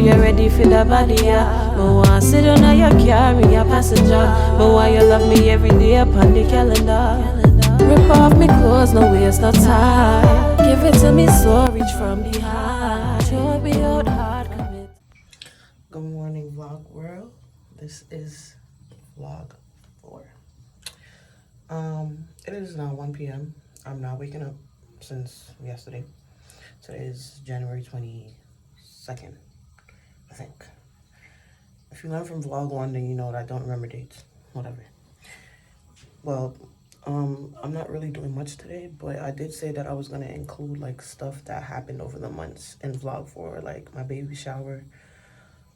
you're ready for the body, yeah. Me want sit down on your car, me a passenger. Me want you love me every day upon the calendar. Rip off me clothes, no waste no time. Give it to me slow, reach from behind. Show me out hard, commit. Good morning, vlog world. This is vlog 4. It is now 1 p.m. I'm not waking up since yesterday. Today is January 22nd, I think. If you learn from vlog 1, then you know that I don't remember dates. Whatever. Well, I'm not really doing much today, but I did say that I was gonna include like stuff that happened over the months in vlog 4, like my baby shower,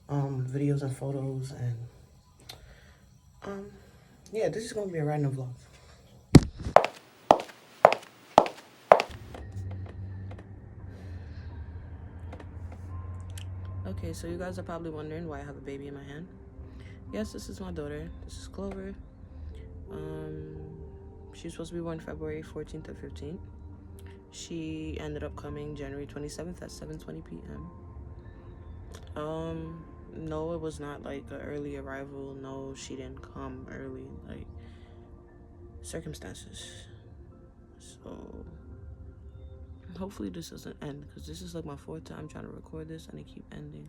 videos and photos, and yeah, this is gonna be a random vlog. Okay, so you guys are probably wondering why I have a baby in my hand. Yes, this is my daughter. This is Clover. She's supposed to be born February 14th or 15th. She ended up coming January 27th at 7:20 p.m. No, it was not like an early arrival. No, she didn't come early. Like, circumstances. So hopefully this doesn't end, because this is like my 4th time trying to record this and it keep ending.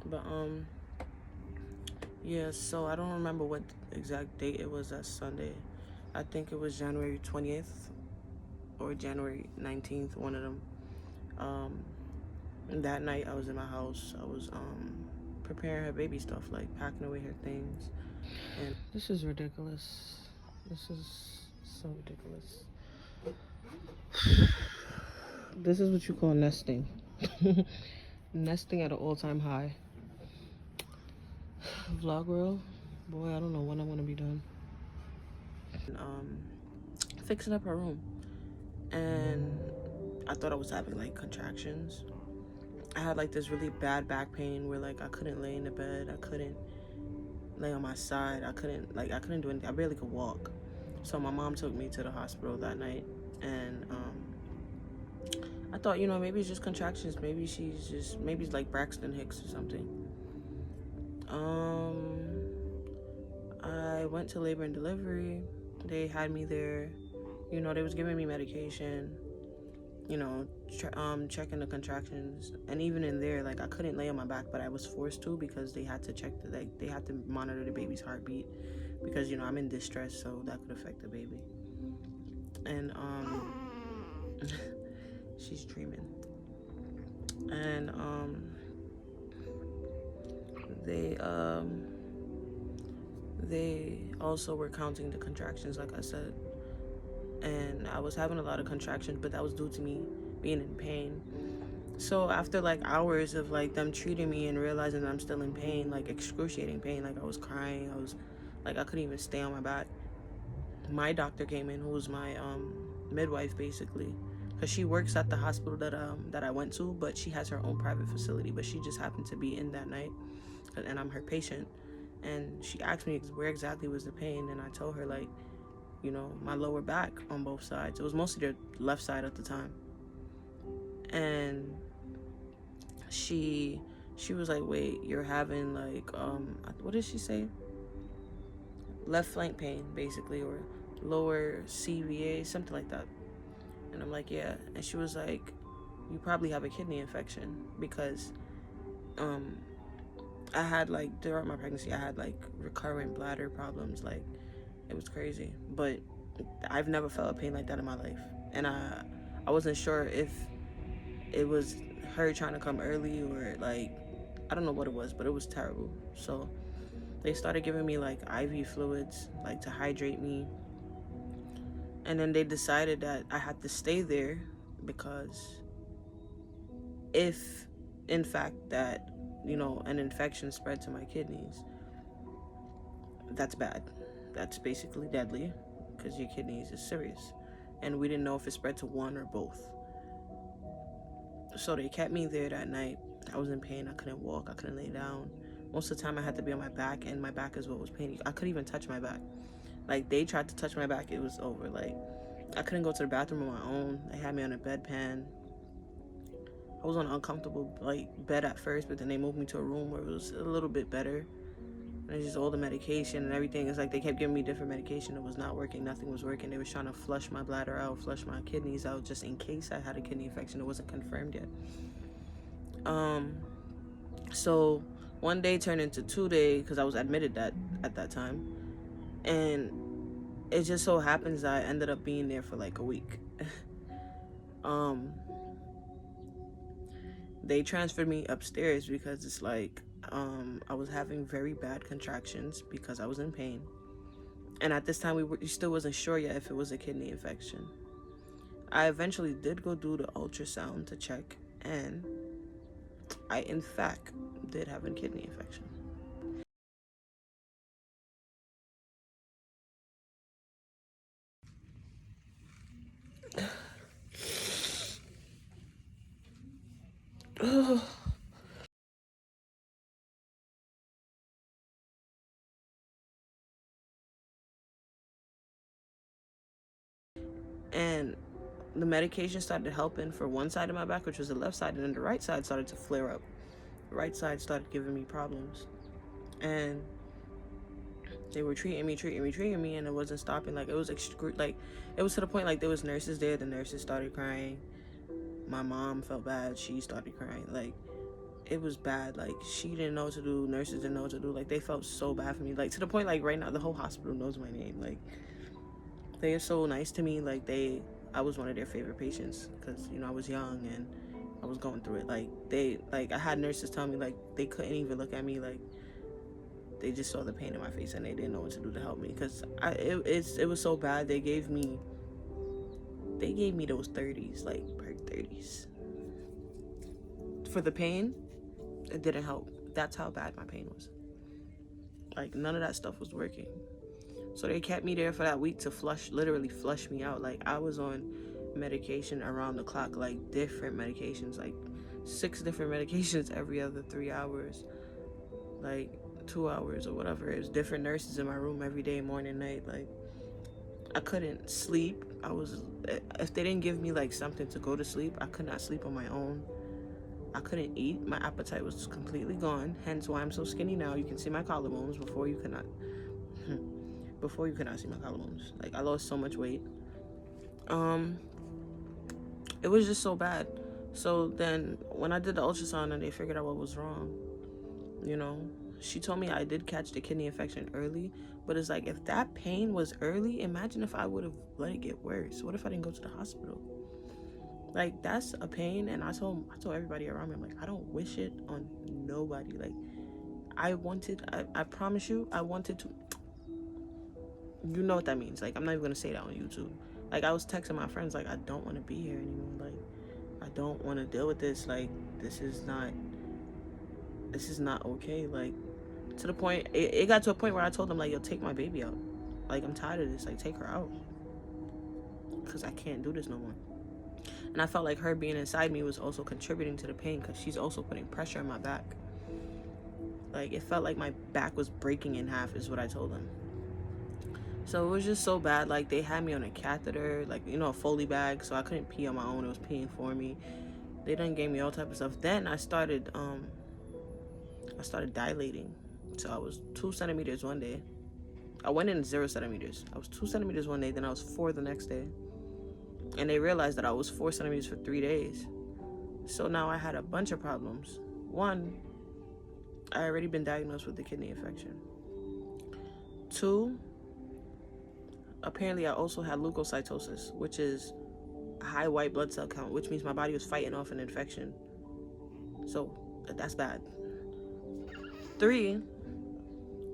But yeah, so I don't remember what exact date it was that Sunday. I think it was January 20th or January 19th, one of them. That night I was in my house. I was preparing her baby stuff, like packing away her things. And this is ridiculous. This is so ridiculous. This is what you call nesting. Nesting at an all-time high. Vlog world, boy, I don't know when I'm gonna be done. Fixing up her room, and I thought I was having like contractions. I had like this really bad back pain where like I couldn't lay in the bed, I couldn't lay on my side, I couldn't do anything. I barely could walk. So my mom took me to the hospital that night, and I thought, you know, maybe it's just contractions, maybe it's like Braxton Hicks or something. I went to labor and delivery. They had me there. You know, they was giving me medication, you know, checking the contractions. And even in there, like, I couldn't lay on my back, but I was forced to, because they had to they had to monitor the baby's heartbeat, because, you know, I'm in distress, so that could affect the baby. And she's dreaming. And they also were counting the contractions, like I said, and I was having a lot of contractions, but that was due to me being in pain. So after like hours of like them treating me and realizing that I'm still in pain, like excruciating pain, like I was crying, I was like, I couldn't even stay on my back, my doctor came in, who was my midwife basically, because she works at the hospital that I went to, but she has her own private facility, but she just happened to be in that night, and I'm her patient. And she asked me where exactly was the pain, and I told her, like, you know, my lower back on both sides. It was mostly the left side at the time. And she was like, wait, you're having like what did she say? Left flank pain, basically, or lower CVA, something like that. And I'm like, yeah. And she was like, you probably have a kidney infection, because I had like, throughout my pregnancy, I had like recurrent bladder problems. Like, it was crazy. But I've never felt a pain like that in my life. And I wasn't sure if it was her trying to come early, or like, I don't know what it was, but it was terrible. So they started giving me like IV fluids, like to hydrate me. And then they decided that I had to stay there, because if in fact that, you know, an infection spread to my kidneys, that's bad. That's basically deadly, because your kidneys is serious. And we didn't know if it spread to one or both. So they kept me there that night. I was in pain. I couldn't walk. I couldn't lay down. Most of the time I had to be on my back, and my back is what was paining. I couldn't even touch my back. Like, they tried to touch my back, it was over. Like, I couldn't go to the bathroom on my own. They had me on a bedpan. I was on an uncomfortable like bed at first, but then they moved me to a room where it was a little bit better. And it's just all the medication and everything. It's like they kept giving me different medication. It was not working. Nothing was working. They was trying to flush my bladder out, flush my kidneys out, just in case I had a kidney infection. It wasn't confirmed yet. So one day turned into 2 days because I was admitted that at that time, and it just so happens that I ended up being there for like a week. They transferred me upstairs because it's like I was having very bad contractions because I was in pain, and at this time we still wasn't sure yet if it was a kidney infection. I eventually did go do the ultrasound to check, and I in fact did have a kidney infection. And the medication started helping for one side of my back, which was the left side, and then the right side started to flare up. The right side started giving me problems, and they were treating me, and it wasn't stopping. Like it was like it was to the point like there was nurses there. The nurses started crying. My mom felt bad. She started crying. Like it was bad. Like she didn't know what to do. Nurses didn't know what to do. Like they felt so bad for me. Like to the point like right now the whole hospital knows my name. Like they are so nice to me. Like I was one of their favorite patients because I was young and I was going through it. Like I had nurses tell me like they couldn't even look at me. Like they just saw the pain in my face and they didn't know what to do to help me because it was so bad. They gave me those 30s, like Perk 30s for the pain. It didn't help. That's how bad my pain was. Like none of that stuff was working. So they kept me there for that week to literally flush me out. Like I was on medication around the clock, like different medications, like 6 different medications every other 3 hours, like 2 hours or whatever. It was different nurses in my room every day, morning, night. Like I couldn't sleep. If they didn't give me like something to go to sleep, I could not sleep on my own. I couldn't eat. My appetite was completely gone. Hence why I'm so skinny now. You can see my collarbones. Before you could not see my collarbones. Like I lost so much weight. It was just so bad. So then when I did the ultrasound and they figured out what was wrong, she told me I did catch the kidney infection early, but it's like if that pain was early, imagine if I would have let it get worse. What if I didn't go to the hospital? Like that's a pain, and I told everybody around me, I'm like, I don't wish it on nobody. Like I promise you, I wanted to. You know what that means. Like I'm not even gonna say that on YouTube. Like I was texting my friends, like I don't want to be here anymore. Like I don't want to deal with this. Like this is not okay. Like to the point, it got to a point where I told them like, yo, take my baby out. Like I'm tired of this. Like take her out, because I can't do this no more. And I felt like her being inside me was also contributing to the pain because she's also putting pressure on my back. Like it felt like my back was breaking in half is what I told them. So it was just so bad. Like they had me on a catheter, like a Foley bag, so I couldn't pee on my own. It was peeing for me. They done gave me all type of stuff. Then I started dilating. So I was 2 centimeters one day. I went in 0 centimeters. I was 2 centimeters one day, then I was 4 the next day. And they realized that I was 4 centimeters for 3 days. So now I had a bunch of problems. One, I already been diagnosed with the kidney infection. 2, apparently I also had leukocytosis, which is a high white blood cell count, which means my body was fighting off an infection. So that's bad. 3,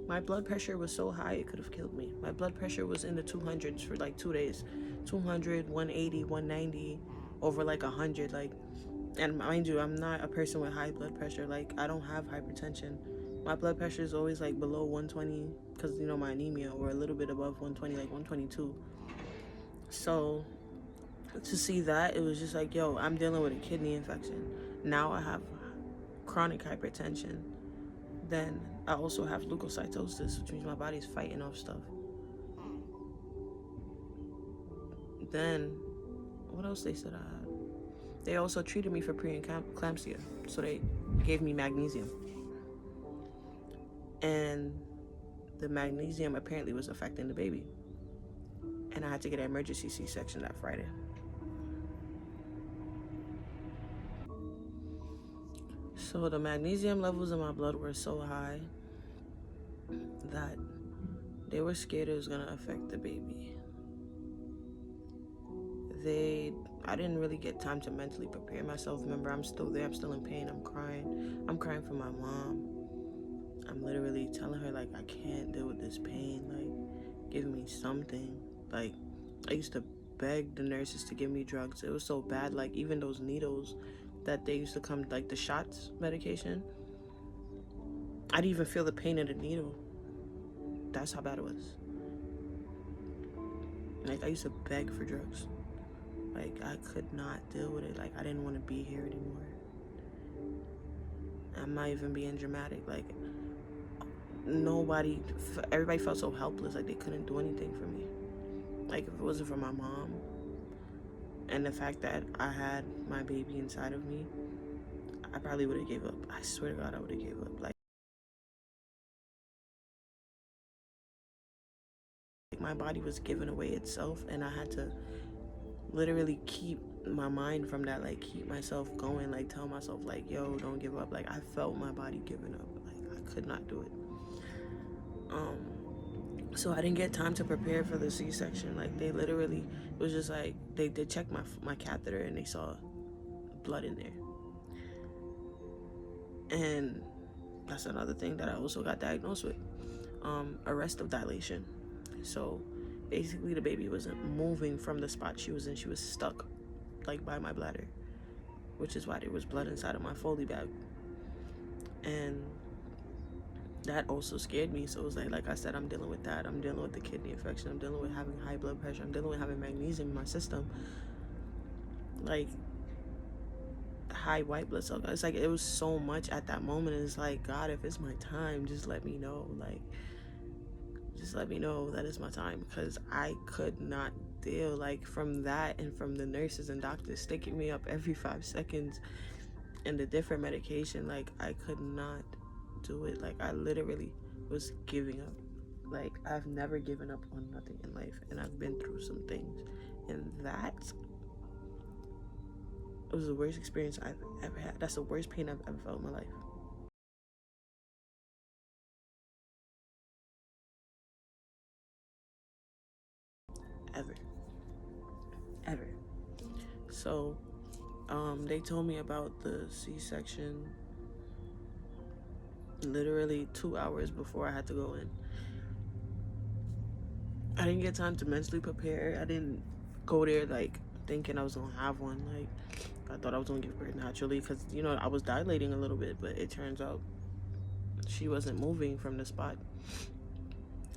my blood pressure was so high it could have killed me. My blood pressure was in the 200s for like 2 days. 200, 180, 190, over like 100. Like, and mind you, I'm not a person with high blood pressure. Like I don't have hypertension. My blood pressure is always like below 120 because my anemia, or a little bit above 120, like 122. So to see that, it was just like, yo, I'm dealing with a kidney infection. Now I have chronic hypertension. Then I also have leukocytosis, which means my body's fighting off stuff. Then what else they said I had? They also treated me for preeclampsia, so they gave me magnesium. And the magnesium apparently was affecting the baby. And I had to get an emergency C-section that Friday. So the magnesium levels in my blood were so high that they were scared it was gonna affect the baby. I didn't really get time to mentally prepare myself. Remember, I'm still there, I'm still in pain, I'm crying for my mom. I'm literally telling her, like, I can't deal with this pain, like, give me something. Like, I used to beg the nurses to give me drugs. It was so bad, like, even those needles that they used to come, like the shots medication, I didn't even feel the pain of the needle. That's how bad it was. Like, I used to beg for drugs. Like, I could not deal with it. Like, I didn't want to be here anymore. I'm not even being dramatic. Like, everybody felt so helpless. Like, they couldn't do anything for me. Like, if it wasn't for my mom and the fact that I had my baby inside of me, I probably would have gave up. I swear to God, I would have gave up. Like, my body was giving away itself, and I had to literally keep my mind from that, like, keep myself going, like, tell myself, like, yo, don't give up. Like, I felt my body giving up. Like, I could not do it. So I didn't get time to prepare for the C-section. Like, they literally, it was just like, they checked my catheter and they saw blood in there. And that's another thing that I also got diagnosed with, arrest of dilation. So basically the baby wasn't moving from the spot she was in. She was stuck, like, by my bladder, which is why there was blood inside of my Foley bag. And that also scared me. So it was like I said, I'm dealing with that. I'm dealing with the kidney infection. I'm dealing with having high blood pressure. I'm dealing with having magnesium in my system. Like, high white blood cell. It's like, it was so much at that moment. It's like, God, if it's my time, just let me know. Like, just let me know that it's my time, because I could not deal, like, from that and from the nurses and doctors sticking me up every 5 seconds and the different medication. Like, I could not do it. Like, I literally was giving up. Like, I've never given up on nothing in life, and I've been through some things, and that was the worst experience I've ever had. That's the worst pain I've ever felt in my life. Ever. So they told me about the C-section literally 2 hours before I had to go in. I didn't get time to mentally prepare. I didn't go there, like, thinking I was gonna have one. Like, I thought I was gonna give birth naturally, because, you know, I was dilating a little bit, but it turns out she wasn't moving from the spot.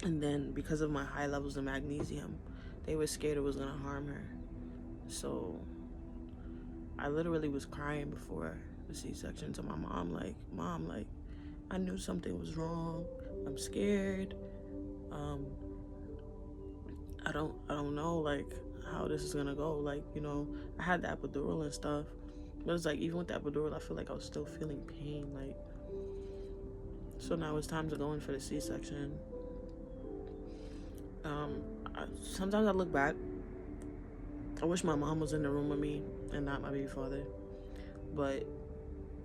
And then because of my high levels of magnesium, they were scared it was gonna harm her. So I literally was crying before the C-section to my mom, like, Mom, like, I knew something was wrong. I'm scared. I don't know, like, how this is gonna go. Like, you know, I had the epidural and stuff, but it's like, even with the epidural, I feel like I was still feeling pain. Like, so now it's time to go in for the C-section. Sometimes I look back, I wish my mom was in the room with me and not my baby father, but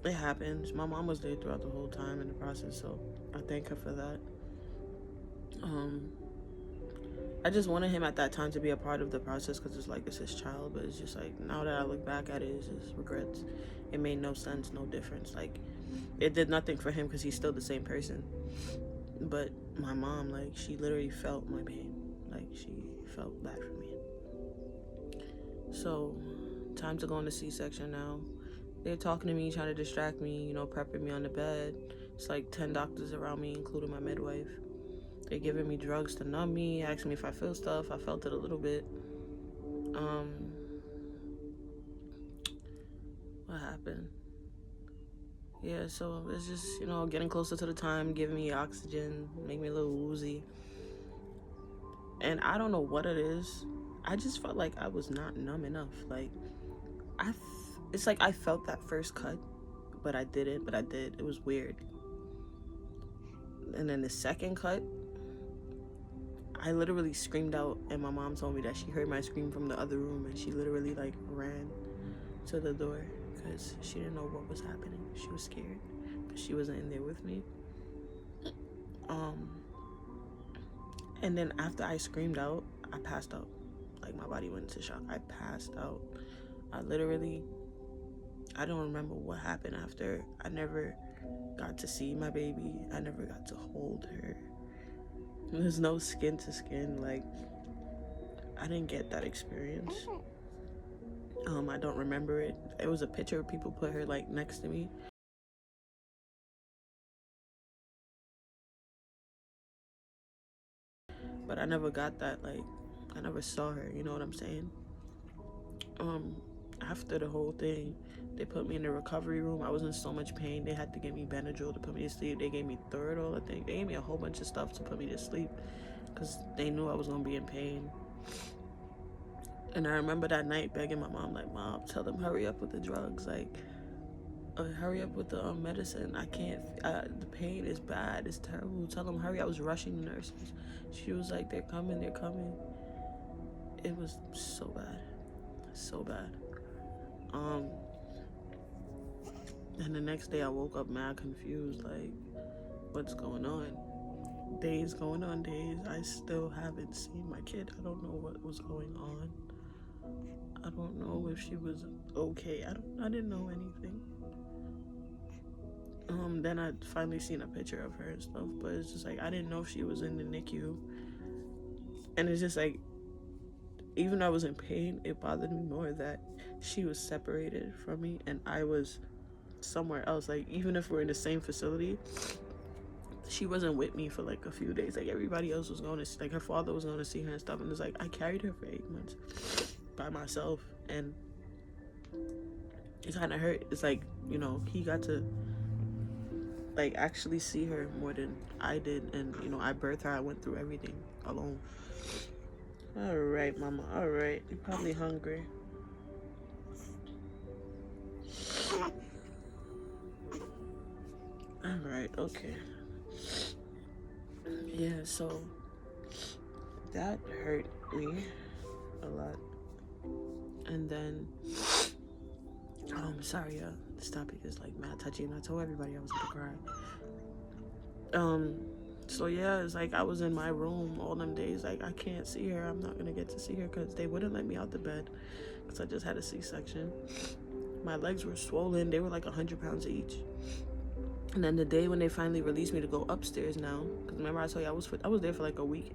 it happens. My mom was there throughout the whole time in the process, so I thank her for that. I just wanted him at that time to be a part of the process, because it's like, it's his child, but it's just like, now that I look back at it, it's just regrets. It made no sense, no difference. Like, it did nothing for him, because he's still the same person. But my mom, like, she literally felt my pain. Like, she felt bad for me. So, time to go on the C-section now. They're talking to me, trying to distract me, you know, prepping me on the bed. It's like 10 doctors around me, including my midwife. They're giving me drugs to numb me, asking me if I feel stuff. I felt it a little bit. What happened? Yeah, so it's just, you know, getting closer to the time, giving me oxygen, make me a little woozy. And I don't know what it is. I just felt like I was not numb enough. Like, it's like I felt that first cut, but I didn't, but I did. It was weird. And then the second cut, I literally screamed out, and my mom told me that she heard my scream from the other room, and she literally like ran to the door because she didn't know what was happening. She was scared because she wasn't in there with me. And then after I screamed out, I passed out. Like, my body went into shock. I passed out. I don't remember what happened after. I never got to see my baby. I never got to hold her. There's no skin to skin. Like, I didn't get that experience. I don't remember it. It was a picture. People put her like next to me. But I never got that, like, I never saw her, you know what I'm saying? After the whole thing, they put me in the recovery room. I was in so much pain. They had to give me Benadryl to put me to sleep. They gave me Thordol, I think. They gave me a whole bunch of stuff to put me to sleep because they knew I was going to be in pain. And I remember that night begging my mom, like, Mom, tell them hurry up with the drugs. Like, hurry up with the medicine. I can't, the pain is bad. It's terrible. Tell them hurry. I was rushing the nurses. She was like, they're coming, they're coming. It was so bad. So bad. And the next day I woke up mad confused, like, what's going on? Days going on days. I still haven't seen my kid. I don't know what was going on. I don't know if she was okay. I didn't know anything. Then I finally seen a picture of her and stuff, but it's just like I didn't know if she was in the NICU. And it's just like, even though I was in pain, it bothered me more that she was separated from me and I was somewhere else. Like, even if we're in the same facility, she wasn't with me for like a few days. Like, everybody else was going to, like, her father was going to see her and stuff, and it's like I carried her for 8 months by myself, and it kind of hurt. It's like, you know, he got to like actually see her more than I did, and you know, I birthed her. I went through everything alone. All right, mama. All right, you're probably hungry. All right, okay. Yeah, so that hurt me a lot. And then, sorry, this topic is like mad touchy, and I told everybody I was gonna cry. So yeah, it's like I was in my room all them days. Like, I can't see her. I'm not gonna get to see her because they wouldn't let me out the bed because I just had a C-section. My legs were swollen. They were like 100 pounds each. And then the day when they finally released me to go upstairs now, because remember I told you I was there for like a week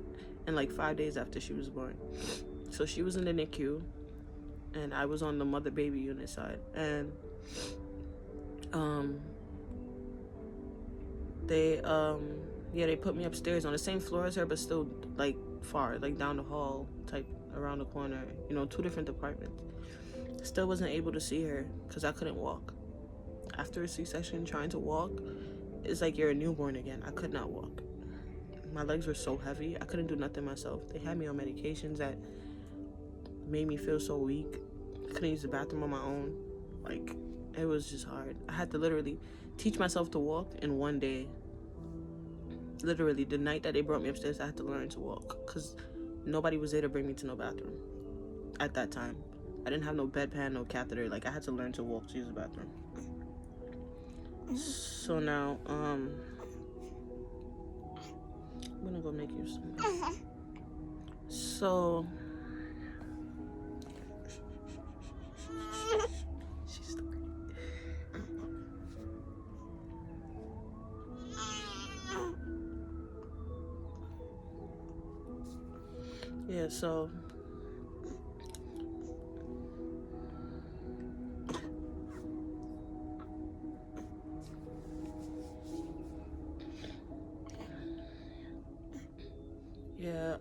and like 5 days after she was born. So she was in the NICU and I was on the mother baby unit side, and they put me upstairs on the same floor as her, but still like far, like down the hall type, around the corner, you know, 2 different departments. Still wasn't able to see her because I couldn't walk. After a C-section, trying to walk, it's like you're a newborn again. I could not walk. My legs were so heavy, I couldn't do nothing myself. They had me on medications that made me feel so weak. I couldn't use the bathroom on my own. Like, it was just hard. I had to literally teach myself to walk in 1 day. Literally, the night that they brought me upstairs, I had to learn to walk because nobody was there to bring me to no bathroom at that time. I didn't have no bedpan, no catheter. Like, I had to learn to walk to use the bathroom. So now, I'm gonna go make you some. So, she's yeah, so yeah,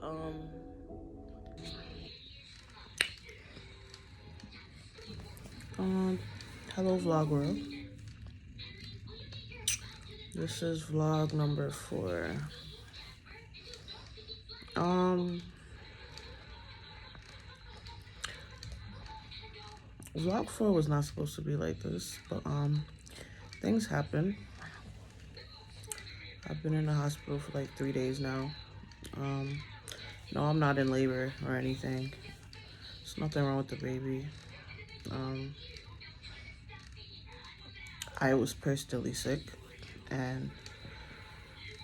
hello vlog world. This is vlog number 4. Vlog 4 was not supposed to be like this, but things happen. I've been in the hospital for like 3 days now. No, I'm not in labor or anything. There's nothing wrong with the baby. I was personally sick, and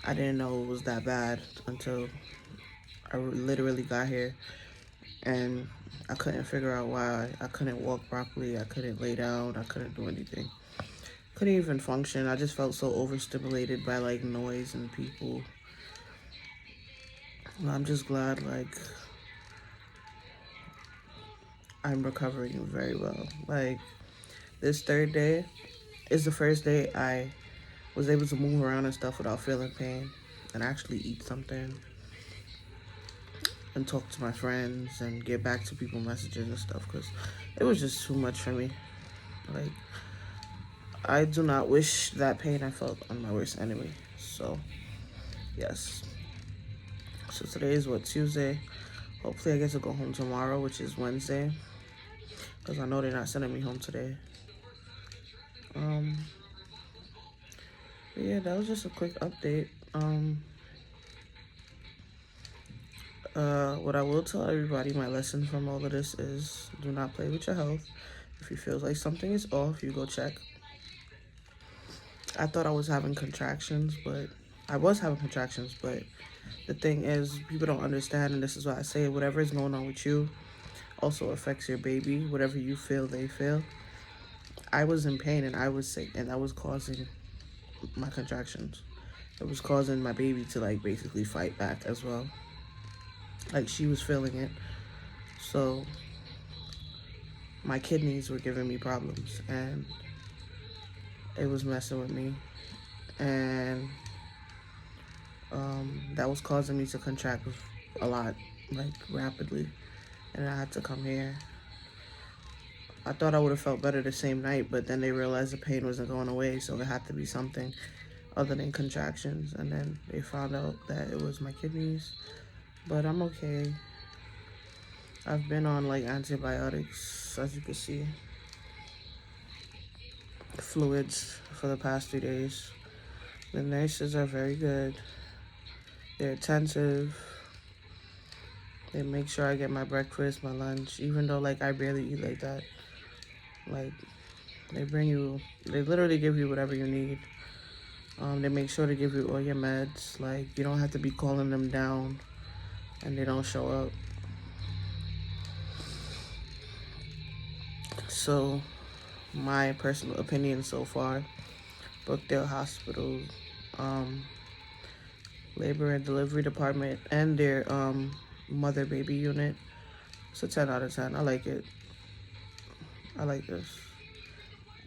I didn't know it was that bad until I literally got here, and I couldn't figure out why. I couldn't walk properly. I couldn't lay down. I couldn't do anything. Couldn't even function. I just felt so overstimulated by like noise and people. I'm just glad like I'm recovering very well. Like this third day is the first day I was able to move around and stuff without feeling pain and actually eat something and talk to my friends and get back to people messages and stuff, because it was just too much for me. Like, I do not wish that pain I felt on my worst enemy. So yes, so today is what, Tuesday. Hopefully I get to go home tomorrow, which is Wednesday, because I know they're not sending me home today. But yeah, that was just a quick update. What I will tell everybody, my lesson from all of this is do not play with your health. If you feel like something is off, you go check. I thought I was having contractions, but the thing is, people don't understand, and this is why I say whatever is going on with you also affects your baby. Whatever you feel, they feel. I was in pain and I was sick, and that was causing my contractions. It was causing my baby to like basically fight back as well. Like she was feeling it. So my kidneys were giving me problems, and it was messing with me. And that was causing me to contract a lot, like rapidly. And I had to come here. I thought I would have felt better the same night, but then they realized the pain wasn't going away, so it had to be something other than contractions. And then they found out that it was my kidneys, but I'm okay. I've been on like antibiotics, as you can see, fluids for the past 3 days. The nurses are very good. They're attentive. They make sure I get my breakfast, my lunch, even though like I barely eat like that. Like they literally give you whatever you need. They make sure to give you all your meds. Like you don't have to be calling them down and they don't show up. So my personal opinion so far, Brookdale Hospital, labor and delivery department, and their mother baby unit, it's a 10 out of 10. I like it. I like this.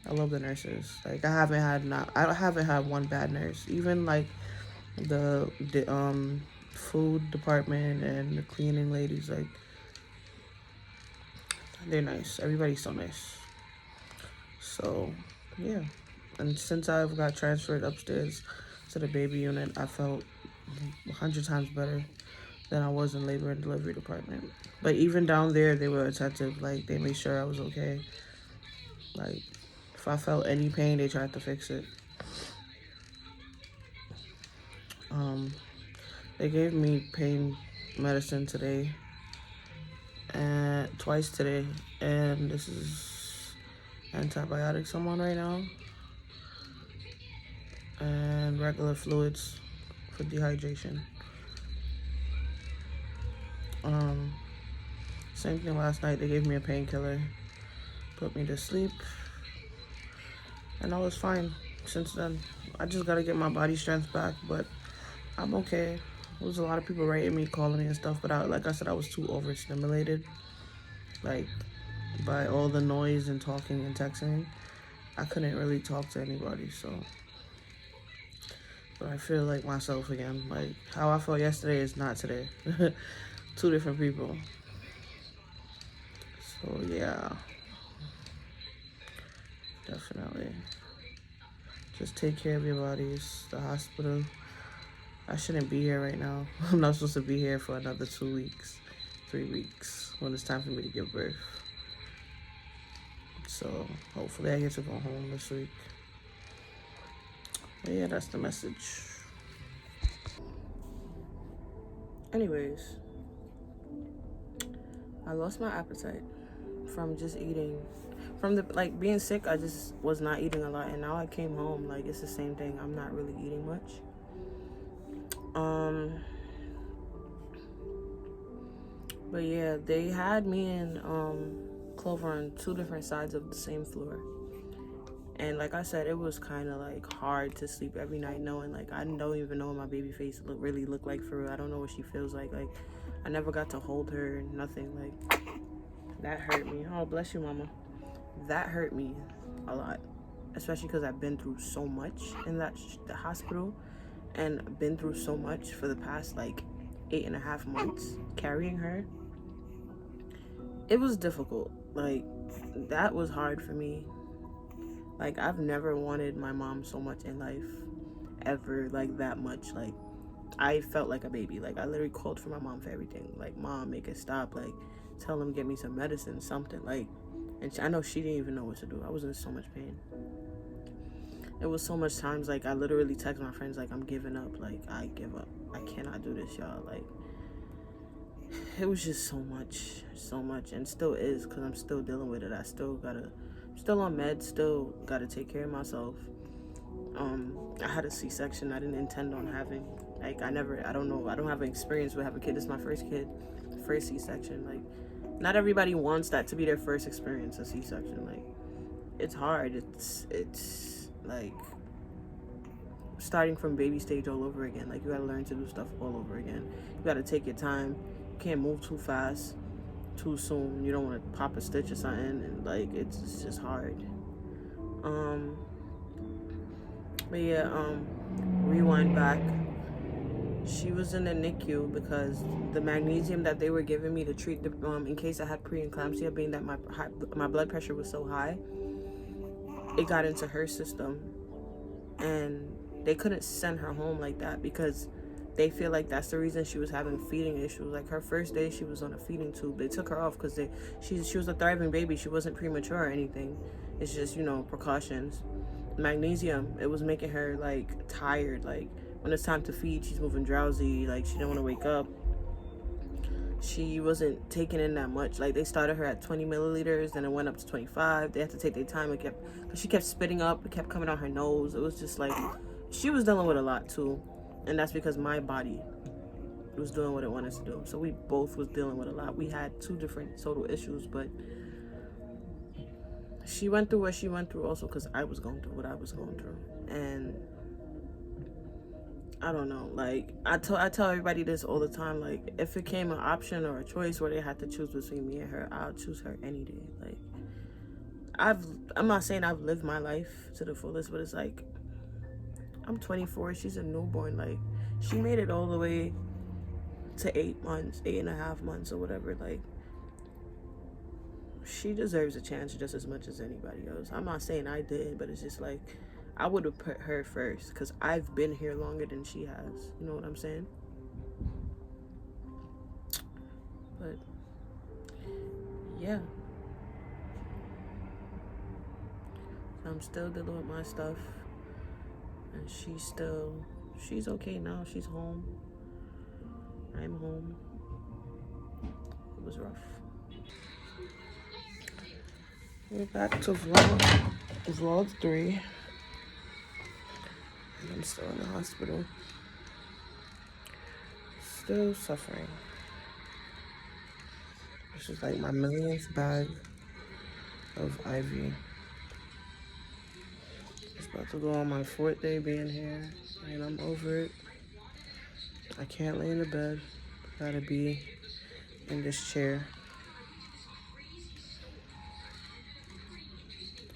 I love the nurses. Like I haven't had one bad nurse. Even like the food department and the cleaning ladies, like they're nice. Everybody's so nice. So yeah, and since I've got transferred upstairs to the baby unit, I felt 100 times better than I was in labor and delivery department. But even down there, they were attentive. Like they made sure I was okay. Like if I felt any pain, they tried to fix it. They gave me pain medicine today and twice today, and this is antibiotics I'm on right now, and regular fluids for dehydration. Same thing last night. They gave me a painkiller, put me to sleep, and I was fine since then. I just gotta get my body strength back, but I'm okay. There was a lot of people writing me, calling me and stuff, but like I said, I was too overstimulated, like by all the noise and talking and texting. I couldn't really talk to anybody, so. But I feel like myself again. Like how I felt yesterday is not today. 2 different people. So yeah, definitely. Just take care of your bodies. The hospital. I shouldn't be here right now. I'm not supposed to be here for another 2 weeks, 3 weeks, when it's time for me to give birth. So hopefully I get to go home this week. But yeah, that's the message. Anyways, I lost my appetite from just eating. From the like being sick, I just was not eating a lot, and now I came home, like it's the same thing. I'm not really eating much. But yeah, they had me and Clover on 2 different sides of the same floor. And like I said, it was kind of like hard to sleep every night knowing like I don't even know what my baby face really look like for real. I don't know what she feels like. Like I never got to hold her, nothing. Like that hurt me. Oh, bless you, mama. That hurt me a lot, especially because I've been through so much in the hospital, and been through so much for the past like 8.5 months carrying her. It was difficult. Like that was hard for me. Like I've never wanted my mom so much in life, ever, like that much. Like I felt like a baby. Like I literally called for my mom for everything. Like, mom, make it stop. Like tell them get me some medicine, something. Like, and I know she didn't even know what to do. I was in so much pain. It was so much times like I literally text my friends like I'm giving up. Like I give up. I cannot do this, y'all. Like it was just so much, and still is, because I'm still dealing with it. Still on meds, still gotta take care of myself. I had a C-section I didn't intend on having. Like I don't have an experience with having a kid. This is my first kid, first C-section. Like not everybody wants that to be their first experience, a C-section. Like it's hard. It's like starting from baby stage all over again. Like you gotta learn to do stuff all over again. You gotta take your time. You can't move too fast, too soon. You don't want to pop a stitch or something, and like it's just hard. But yeah, rewind back. She was in the NICU because the magnesium that they were giving me to treat the in case I had preeclampsia, being that my blood pressure was so high, it got into her system, and they couldn't send her home like that because they feel like that's the reason she was having feeding issues. Like her first day, she was on a feeding tube. They took her off because she was a thriving baby. She wasn't premature or anything. It's just, precautions. Magnesium, it was making her like tired. Like when it's time to feed, she's moving drowsy. Like she didn't want to wake up. She wasn't taking in that much. Like they started her at 20 milliliters, then it went up to 25. They had to take their time. Cause she kept spitting up. It kept coming out her nose. It was just like she was dealing with a lot too, and that's because my body was doing what it wanted to do. So we both was dealing with a lot. We had 2 different total issues, but she went through what she went through also because I was going through what I was going through. And I don't know, like I tell everybody this all the time, like if it came an option or a choice where they had to choose between me and her, I'll choose her any day. Like I'm not saying I've lived my life to the fullest, but it's like I'm 24, she's a newborn. Like she made it all the way to 8.5 months or whatever. Like she deserves a chance just as much as anybody else. I'm not saying I did, but it's just like I would have put her first because I've been here longer than she has. You know what I'm saying? But yeah, I'm still dealing with my stuff, and she's okay now. She's home. I'm home. It was rough. We're back to vlog 3. And I'm still in the hospital. Still suffering. This is like my millionth bag of IV. It's about to go on my 4th day being here, and I'm over it. I can't lay in the bed. Gotta be in this chair.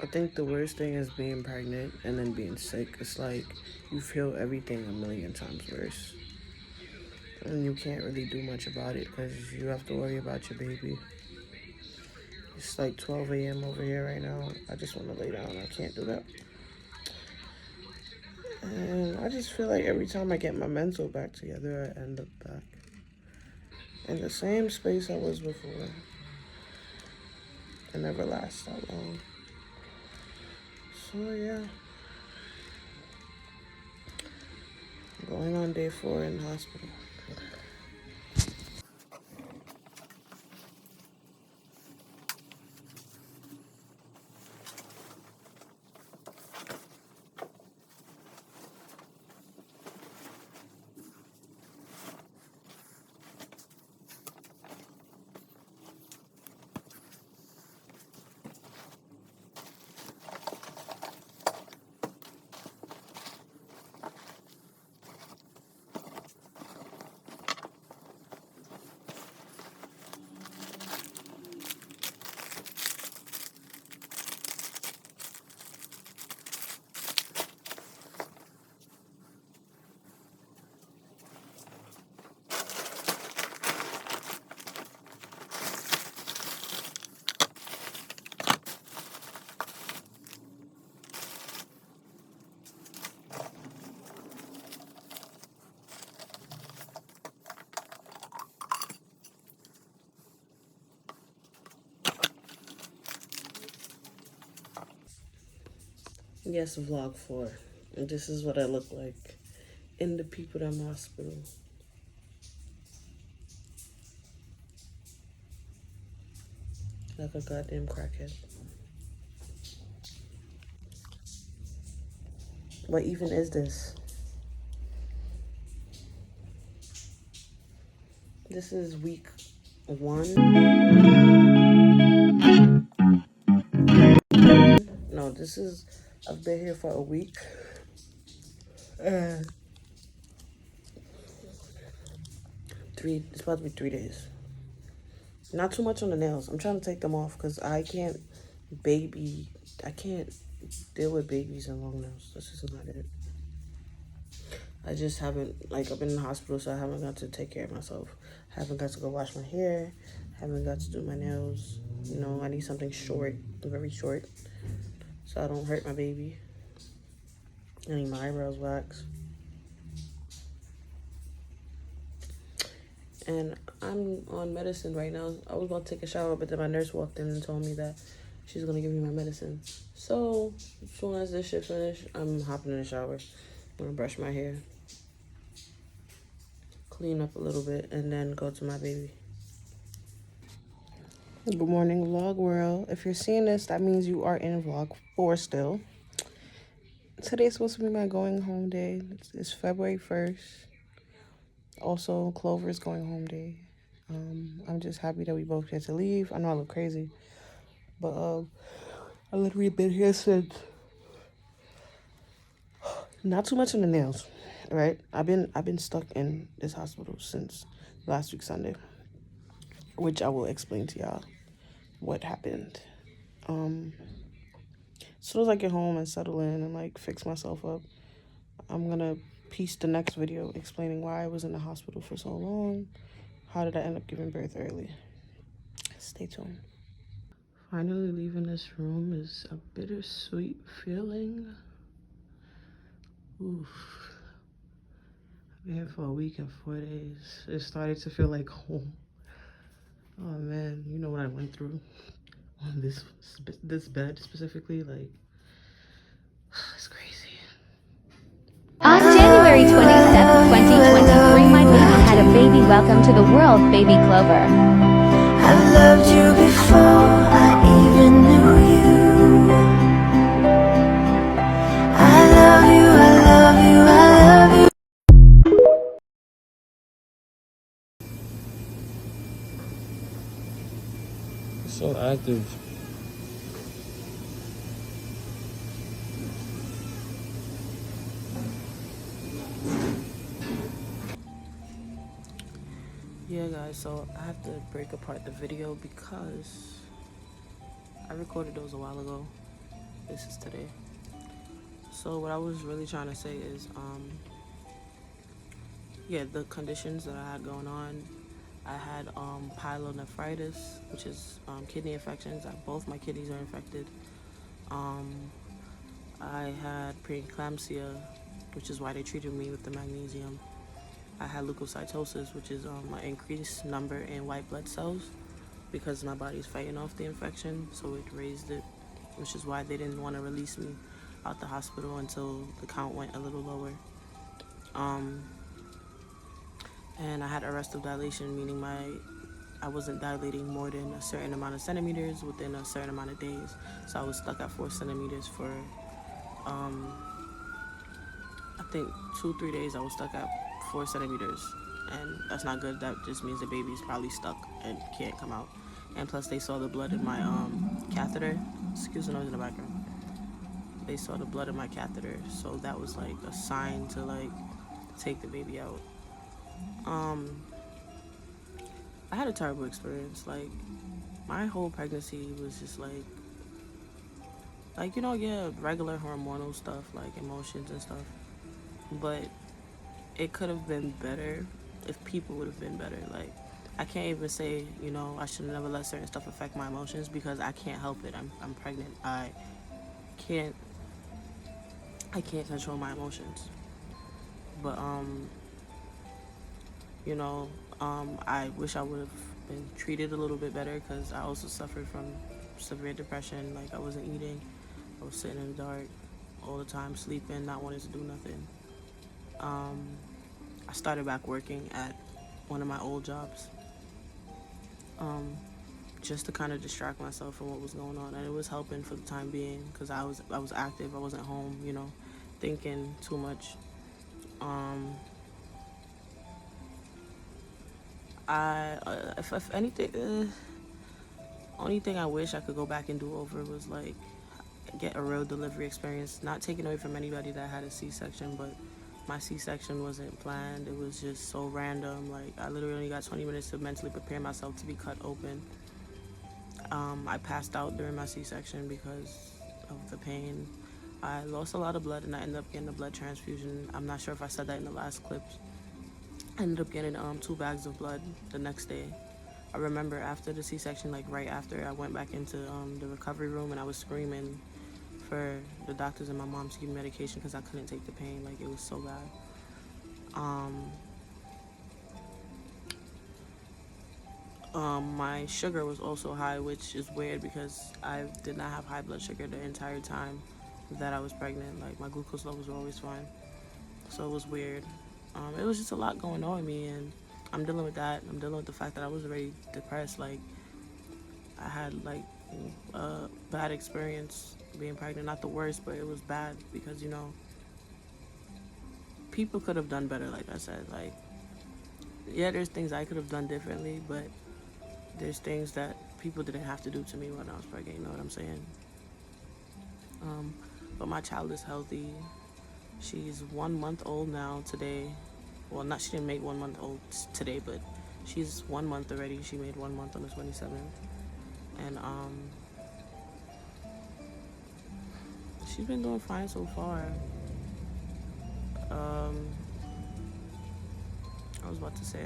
I think the worst thing is being pregnant and then being sick. It's like you feel everything a million times worse. And you can't really do much about it because you have to worry about your baby. It's like 12 a.m. over here right now. I just want to lay down. I can't do that. And I just feel like every time I get my mental back together, I end up back in the same space I was before. It never lasts that long. So yeah, going on day 4 in the hospital. Yes, vlog 4. And this is what I look like in the people at my hospital. Like a goddamn crackhead. What even is this? This is week 1. No, this is, I've been here for a week. And it's about to be 3 days. Not too much on the nails. I'm trying to take them off because I can't deal with babies and long nails. That's just not it. I just haven't, like, I've been in the hospital, so I haven't got to take care of myself. Haven't got to go wash my hair. Haven't got to do my nails. You know, I need something short, very short, so I don't hurt my baby. I need my eyebrows waxed. And I'm on medicine right now. I was about to take a shower, but then my nurse walked in and told me that she's gonna give me my medicine. So as soon as this shit finish, I'm hopping in the shower. I'm gonna brush my hair, clean up a little bit, and then go to my baby. Good morning, vlog world. If you're seeing this, that means you are in vlog 4 still. Today's supposed to be my going home day. It's February 1st. Also, Clover's going home day. I'm just happy that we both get to leave. I know I look crazy, but I literally been here since. Not too much on the nails, right? I've been stuck in this hospital since last week Sunday, which I will explain to y'all what happened. As soon as I get home and settle in and like fix myself up, I'm gonna piece the next video explaining why I was in the hospital for so long. How did I end up giving birth early? Stay tuned. Finally leaving this room is a bittersweet feeling. Oof. I've been here for a week and 4 days. It started to feel like home. Oh man, you know what I went through on this bed specifically, like, it's crazy. On January 27, 2023, my baby had a baby. Welcome to the world, baby Clover. I loved you before I even knew you. I love you, I love you, I love you. So active. Yeah guys, so I have to break apart the video because I recorded those a while ago. This is today. So what I was really trying to say is yeah, the conditions that I had going on, I had pyelonephritis, which is kidney infections. Both my kidneys are infected. I had preeclampsia, which is why they treated me with the magnesium. I had leukocytosis, which is an increased number in white blood cells because my body's fighting off the infection, so it raised it, which is why they didn't want to release me. out the hospital until the count went a little lower. And I had arrestive dilation, meaning I wasn't dilating more than a certain amount of centimeters within a certain amount of days. So I was stuck at 4 centimeters for, I think 2-3 days. I was stuck at 4 centimeters, and that's not good. That just means the baby's probably stuck and can't come out. And plus, they saw the blood in my catheter. Excuse the noise in the background. They saw the blood in my catheter, so that was like a sign to like take the baby out. I had a terrible experience. Like, my whole pregnancy was just like regular hormonal stuff, like emotions and stuff. But it could have been better if people would have been better. Like, I can't even say, I should have never let certain stuff affect my emotions, because I can't help it. I'm pregnant. I can't control my emotions. But I wish I would have been treated a little bit better, because I also suffered from severe depression. Like, I wasn't eating. I was sitting in the dark all the time, sleeping, not wanting to do nothing. I started back working at one of my old jobs, just to kind of distract myself from what was going on, and it was helping for the time being, because I was active. I wasn't home, thinking too much. If anything, only thing I wish I could go back and do over was like get a real delivery experience. Not taking away from anybody that had a C-section, but my C-section wasn't planned. It was just so random. Like, I literally only got 20 minutes to mentally prepare myself to be cut open. I passed out during my C-section because of the pain. I lost a lot of blood, and I ended up getting a blood transfusion. I'm not sure if I said that in the last clips. I ended up getting 2 bags of blood the next day. I remember after the C-section, like right after, I went back into the recovery room, and I was screaming for the doctors and my mom to give me medication because I couldn't take the pain. Like, it was so bad. My sugar was also high, which is weird because I did not have high blood sugar the entire time that I was pregnant. Like, my glucose levels were always fine. So it was weird. It was just a lot going on with me, and I'm dealing with that. I'm dealing with the fact that I was already depressed. Like, I had like a bad experience being pregnant. Not the worst, but it was bad because, people could have done better, like I said. Like, yeah, there's things I could have done differently, but there's things that people didn't have to do to me when I was pregnant, you know what I'm saying? But my child is healthy. She's 1 month old now today. Well, she didn't make 1 month old today, but she's 1 month already. She made 1 month on the 27th. And she's been doing fine so far. I was about to say,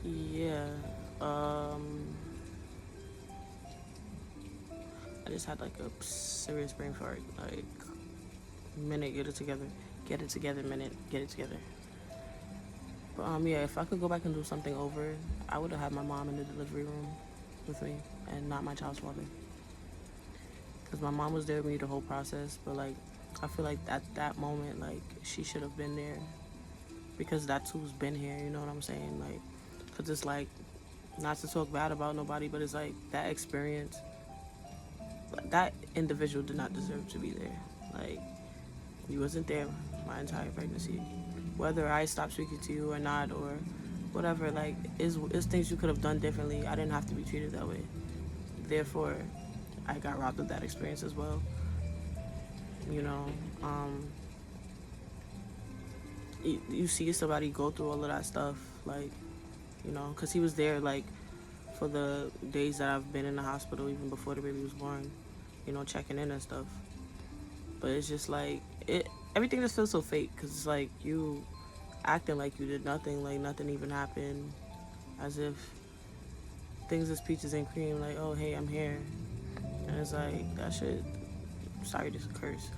yeah, I just had like a serious brain fart. Like, minute, get it together, minute, get it together. But yeah, if I could go back and do something over, I would have had my mom in the delivery room with me and not my child's father, because my mom was there with me the whole process. But like, I feel like at that moment, like, she should have been there, because that's who's been here, you know what I'm saying? Like, because it's like, not to talk bad about nobody, but it's like, that experience, that individual did not deserve to be there. Like, you wasn't there my entire pregnancy. Whether I stopped speaking to you or not, or whatever, like, is things you could have done differently. I didn't have to be treated that way. Therefore, I got robbed of that experience as well. You see somebody go through all of that stuff, like, because he was there, like, for the days that I've been in the hospital, even before the baby was born, checking in and stuff. But it's just like, everything just feels so fake, because it's like you acting like you did nothing, like nothing even happened, as if things is peaches and cream, like, oh, hey, I'm here. And it's like, that shit, sorry to curse.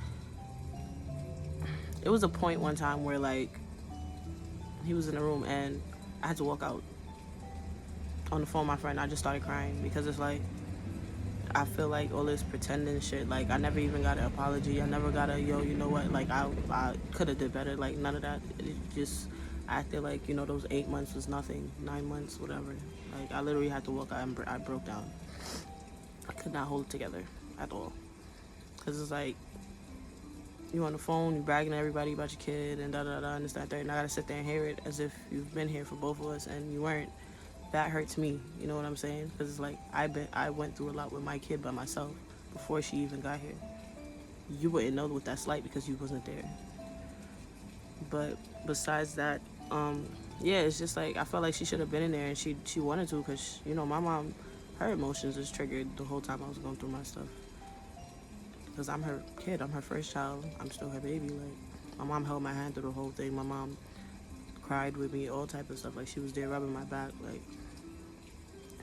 It was a point one time where, like, he was in the room and I had to walk out on the phone with my friend. I just started crying because it's like, I feel like all this pretending shit, like I never even got an apology. I never got a yo, you know what, like I could have did better. Like none of that. It just I acted like, you know, those 8 months was nothing, 9 months, whatever. Like I literally had to walk out and I broke down. I could not hold it together at all. Cause it's like you on the phone, you bragging to everybody about your kid and da da da and this that, and I gotta sit there and hear it as if you've been here for both of us and you weren't. That hurts me, you know what I'm saying? Because it's like I went through a lot with my kid by myself before she even got here. You wouldn't know what that's like because you wasn't there. But besides that, yeah, it's just like I felt like she should have been in there and she wanted to because, you know, my mom, her emotions was triggered the whole time I was going through my stuff. Because I'm her kid, I'm her first child, I'm still her baby. Like my mom held my hand through the whole thing. My mom cried with me, all type of stuff. Like she was there rubbing my back, like.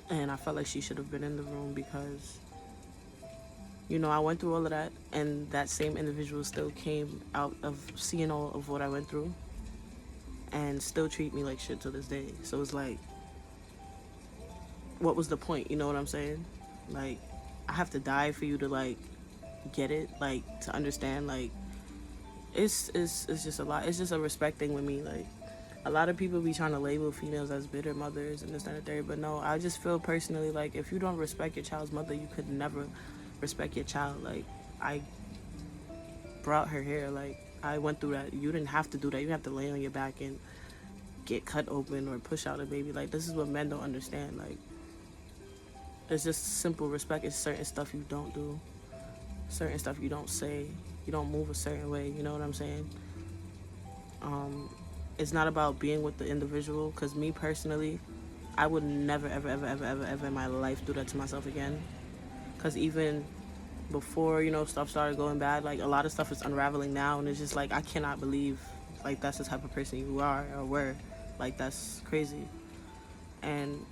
And I felt like she should have been in the room because, you know, I went through all of that and that same individual still came out of seeing all of what I went through and still treat me like shit to this day. So it's like, what was the point? You know what I'm saying? Like, I have to die for you to, like, get it, like, to understand. Like, it's just a lot. It's just a respect thing with me. Like, a lot of people be trying to label females as bitter mothers and this, that, and the third. But no, I just feel personally like if you don't respect your child's mother, you could never respect your child. Like, I brought her here. Like, I went through that. You didn't have to do that. You didn't have to lay on your back and get cut open or push out a baby. Like, this is what men don't understand. Like, it's just simple respect. It's certain stuff you don't do, certain stuff you don't say, you don't move a certain way. You know what I'm saying? It's not about being with the individual, because me personally, I would never, ever, ever, ever, ever, ever in my life do that to myself again. Because even before, you know, stuff started going bad, like, a lot of stuff is unraveling now, and it's just like, I cannot believe, like, that's the type of person you are or were. Like, that's crazy. And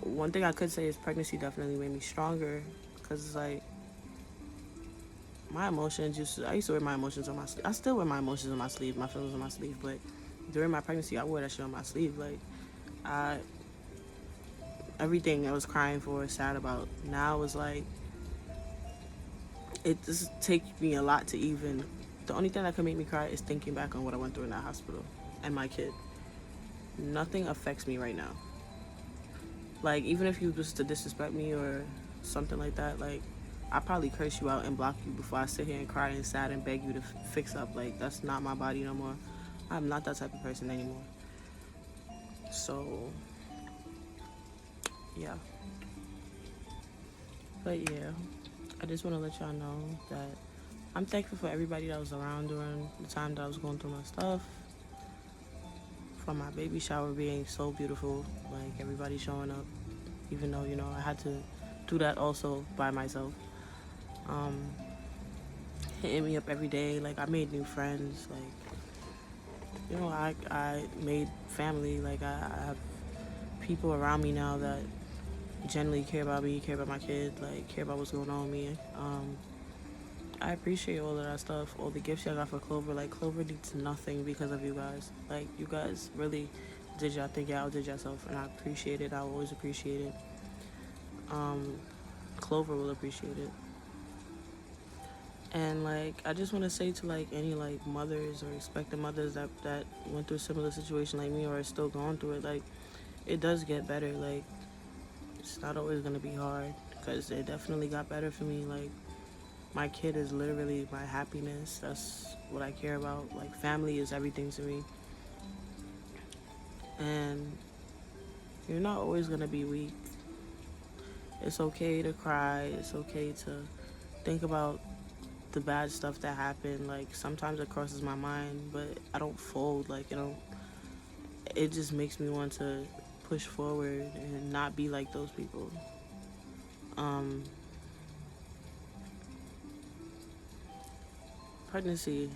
one thing I could say is pregnancy definitely made me stronger, because it's like, my emotions, I used to wear my emotions on my sleeve. I still wear my emotions on my sleeve, my feelings on my sleeve, but during my pregnancy, I wore that shit on my sleeve. Like, everything I was crying for, sad about, now is like, it just takes me a lot to even, the only thing that can make me cry is thinking back on what I went through in that hospital and my kid. Nothing affects me right now. Like, even if you was to disrespect me or something like that, like, I probably curse you out and block you before I sit here and cry and sad and beg you to fix up. Like, that's not my body no more. I'm not that type of person anymore. So, yeah. But yeah, I just want to let y'all know that I'm thankful for everybody that was around during the time that I was going through my stuff. For my baby shower being so beautiful, like everybody showing up, even though, you know, I had to do that also by myself. Hitting me up every day, like I made new friends, like, you know, I made family. Like, I have people around me now that genuinely care about me, care about my kids, like, care about what's going on with me. I appreciate all of that stuff, all the gifts y'all got for Clover. Like, Clover needs nothing because of you guys. Like, you guys really did y'all thing, y'all did yourself, and I appreciate it. I always appreciate it. Clover will appreciate it. And, like, I just want to say to, like, any, like, mothers or expecting mothers that went through a similar situation like me or are still going through it, like, it does get better. Like, it's not always going to be hard, because it definitely got better for me. Like, my kid is literally my happiness. That's what I care about. Like, family is everything to me. And you're not always going to be weak. It's okay to cry. It's okay to think about the bad stuff that happened. Like, sometimes it crosses my mind, but I don't fold. Like, you know, it just makes me want to push forward and not be like those people. Pregnancy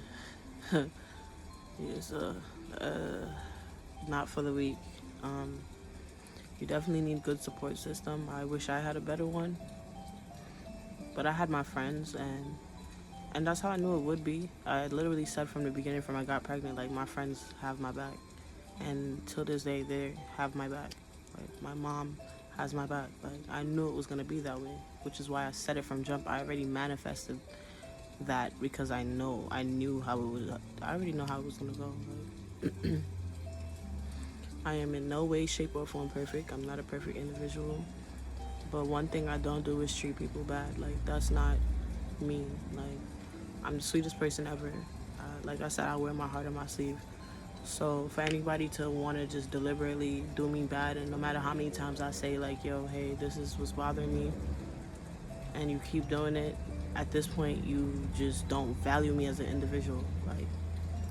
is not for the weak. You definitely need a good support system. I wish I had a better one, but I had my friends, and that's how I knew it would be. I literally said from the beginning, from I got pregnant, like, my friends have my back, and till this day they have my back. Like, my mom has my back. Like, I knew it was gonna be that way which is why I said it from jump. I already manifested that because I already know how it was gonna go. Like, I am in no way, shape, or form perfect. I'm not a perfect individual. But one thing I don't do is treat people bad. Like, that's not me. Like, I'm the sweetest person ever. Like I said, I wear my heart on my sleeve. So for anybody to want to just deliberately do me bad, and no matter how many times I say, like, yo, hey, this is what's bothering me, and you keep doing it, at this point, you just don't value me as an individual. Like,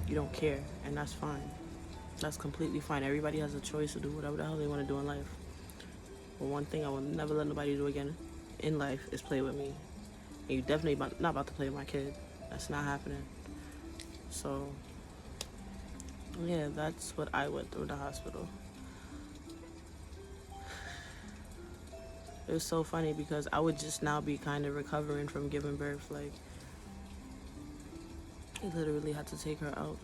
you don't care, and that's fine. That's completely fine. Everybody has a choice to do whatever the hell they want to do in life. But one thing I will never let nobody do again in life is play with me. And you definitely not about to play with my kid. That's not happening. So, yeah, that's what I went through in the hospital. It was so funny because I would just now be kind of recovering from giving birth. Like, I literally had to take her out.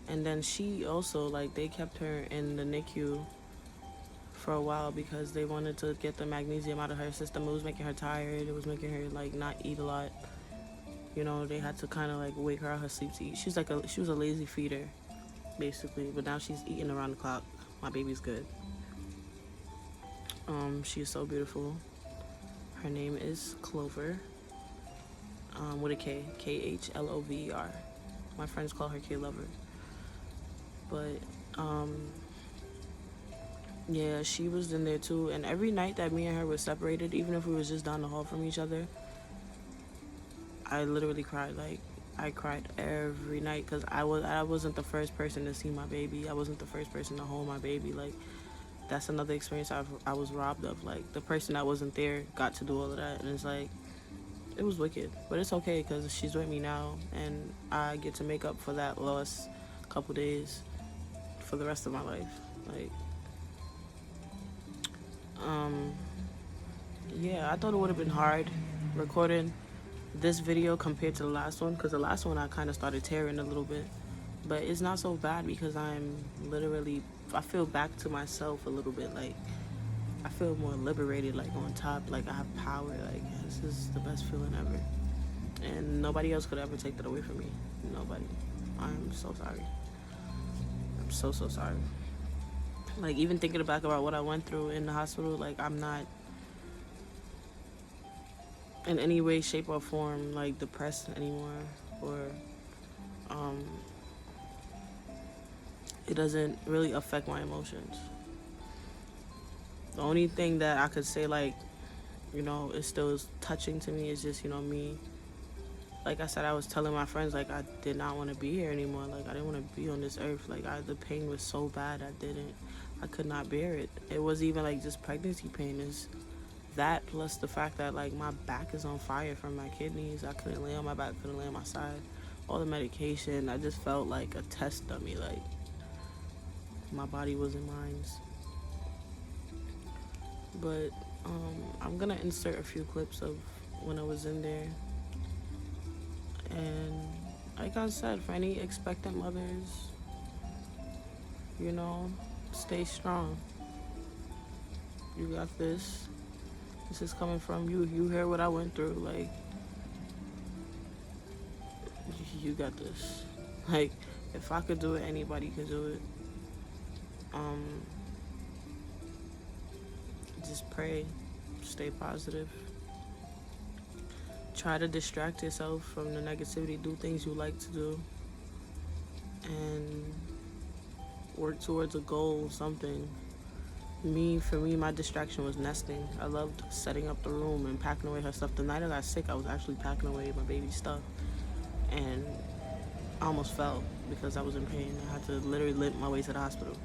And then she also, like, they kept her in the NICU for a while because they wanted to get the magnesium out of her system. It was making her tired. It was making her, like, not eat a lot. You know, they had to kind of, like, wake her out her sleep to eat. She was a lazy feeder, basically. But now she's eating around the clock. My baby's good. She is so beautiful. Her name is Clover, with a K, KHLOVER. My friends call her KHLOVER. But, yeah, she was in there too. And every night that me and her were separated, even if we was just down the hall from each other, I literally cried. Like, I cried every night because I wasn't the first person to see my baby. I wasn't the first person to hold my baby. Like, that's another experience I was robbed of. Like, the person that wasn't there got to do all of that, and it's like, it was wicked. But it's okay because she's with me now, and I get to make up for that lost couple days for the rest of my life. Like, yeah, I thought it would have been hard recording this video compared to the last one, because the last one I kind of started tearing a little bit, but it's not so bad because I feel back to myself a little bit. Like, I feel more liberated, like, on top, like, I have power. Like, this is the best feeling ever, and nobody else could ever take that away from me. Nobody. I'm so sorry. I'm so sorry. Like, even thinking back about what I went through in the hospital, like, I'm not in any way, shape, or form, like, depressed anymore, or it doesn't really affect my emotions. The only thing that I could say, like, you know, it still is touching to me is just, you know, me. Like I said, I was telling my friends, like, I did not want to be here anymore. Like, I didn't want to be on this earth. Like, the pain was so bad, I could not bear it. It wasn't even, like, just pregnancy pain. Is that plus the fact that, like, my back is on fire from my kidneys. I couldn't lay on my back, couldn't lay on my side. All the medication, I just felt like a test dummy. Like, my body wasn't mine. But I'm gonna insert a few clips of when I was in there. And like I said, for any expectant mothers, you know, stay strong. You got this. This is coming from you. You hear what I went through. Like, you got this. Like, if I could do it, anybody could do it. Just pray. Stay positive. Try to distract yourself from the negativity. Do things you like to do. And work towards a goal, something. For me, my distraction was nesting. I loved setting up the room and packing away her stuff. The night I got sick, I was actually packing away my baby's stuff. And I almost fell because I was in pain. I had to literally limp my way to the hospital.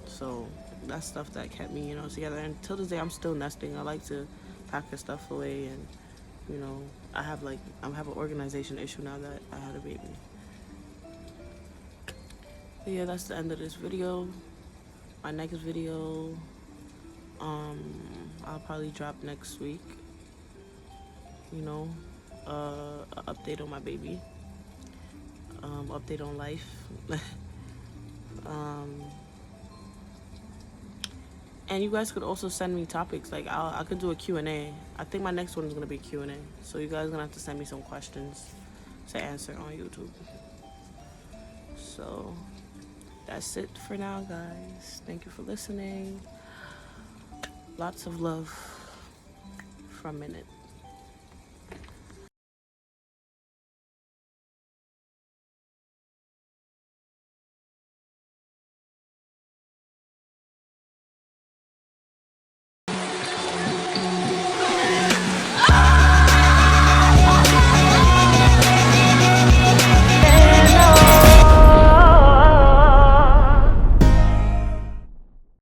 So that's stuff that kept me, you know, together. And till this day, I'm still nesting. I like to pack her stuff away, and, you know, I have an organization issue now that I had a baby. But yeah, that's the end of this video. My next video, I'll probably drop next week. You know, an update on my baby, update on life. And you guys could also send me topics. Like I could do a Q&A. I think my next one is gonna be Q&A. So you guys are gonna have to send me some questions to answer on YouTube. So that's it for now, guys. Thank you for listening. Lots of love from Minute.